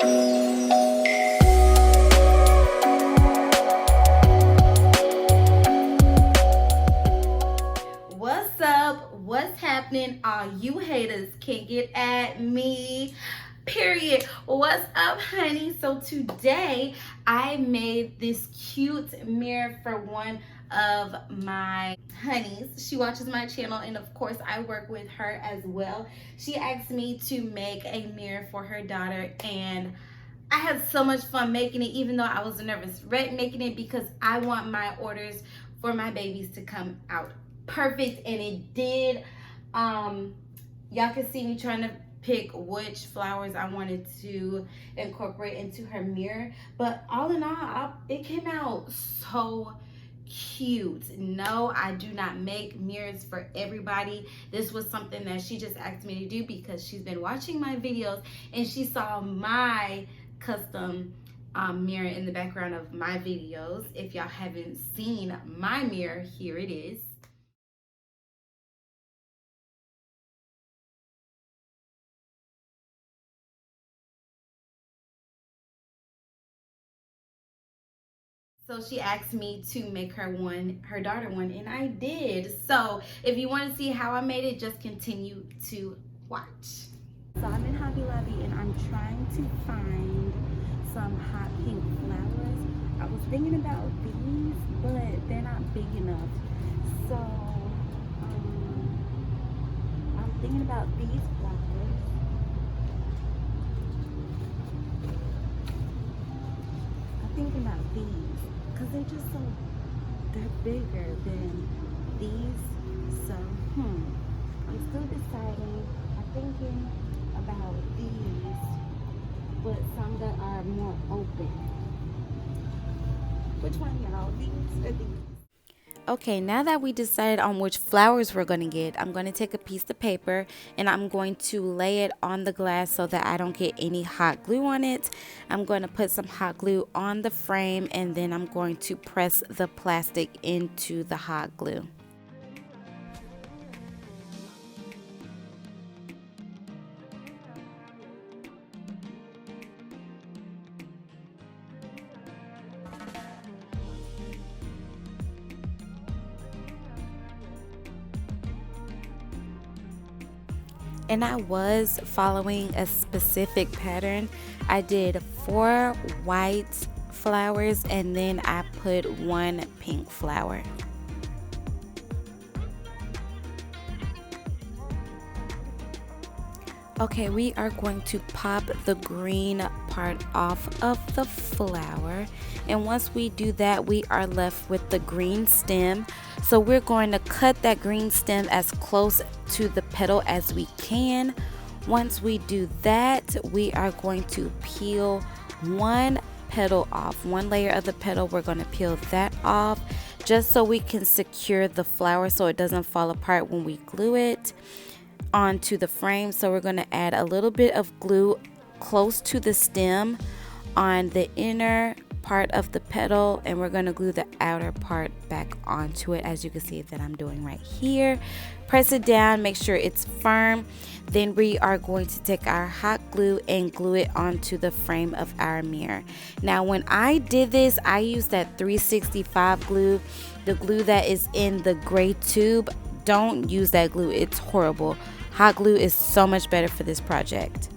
What's up? What's happening? All you haters can get at me. Period. What's up, honey? So today I made this cute mirror for one of my honeys. She watches my channel, and of course I work with her as well. She asked me to make a mirror for her daughter, and I had so much fun making it, even though I was a nervous wreck making it, because I want my orders for my babies to come out perfect, and it did. Y'all can see me trying to pick which flowers I wanted to incorporate into her mirror, but all in all, it came out so cute. No, I do not make mirrors for everybody. This was something that she just asked me to do because she's been watching my videos and she saw my custom mirror in the background of my videos. If y'all haven't seen my mirror, here it is. So she asked me to make her daughter one, and I did. So if you want to see how I made it, just continue to watch. So I'm in Hobby Lobby and I'm trying to find some hot pink flowers. I was thinking about these, but they're not big enough. So I'm thinking about these flowers. I'm thinking about these because they're bigger than these. So I'm still deciding. I'm thinking about these, but some that are more open. Which one, y'all? These or these? Okay, now that we decided on which flowers we're going to get, I'm going to take a piece of paper and I'm going to lay it on the glass so that I don't get any hot glue on it. I'm going to put some hot glue on the frame and then I'm going to press the plastic into the hot glue. And I was following a specific pattern. I did 4 white flowers and then I put 1 pink flower. Okay, we are going to pop the green part off of the flower, and once we do that, we are left with the green stem. So we're going to cut that green stem as close to the petal as we can. Once we do that, we are going to peel 1 petal off, 1 layer of the petal. We're going to peel that off just so we can secure the flower so it doesn't fall apart when we glue it onto the frame. So we're going to add a little bit of glue close to the stem on the inner part of the petal, and we're going to glue the outer part back onto it, as you can see that I'm doing right here. Press it down, make sure it's firm. Then we are going to take our hot glue and glue it onto the frame of our mirror. Now when I did this, I used that 365 glue, the glue that is in the gray tube. Don't use that glue, it's horrible. Hot glue is so much better for this project.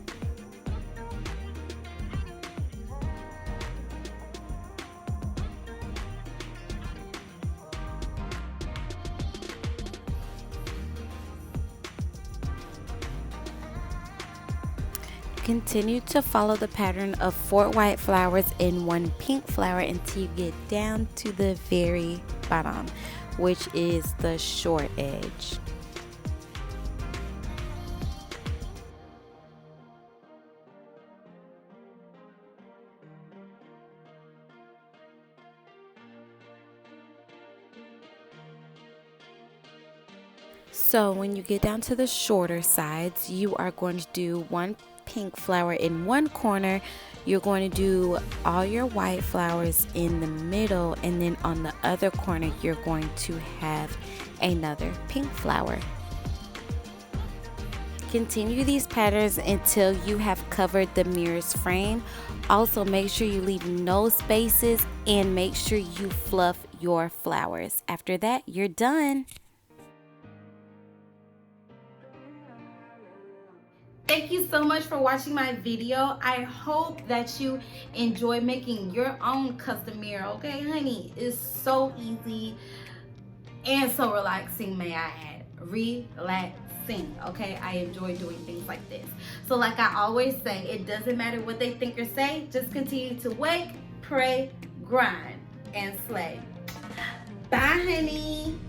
Continue to follow the pattern of 4 white flowers and 1 pink flower until you get down to the very bottom, which is the short edge. So when you get down to the shorter sides, you are going to do 1 pink flower in one corner. You're going to do all your white flowers in the middle, and then on the other corner you're going to have another pink flower. Continue these patterns until you have covered the mirror's frame. Also, make sure you leave no spaces and make sure you fluff your flowers. After that, you're done. Thank you so much for watching my video. I hope that you enjoy making your own custom mirror, okay, honey? It's so easy and so relaxing, may I add. Relaxing, okay? I enjoy doing things like this. So like I always say, it doesn't matter what they think or say, just continue to wake, pray, grind, and slay. Bye, honey.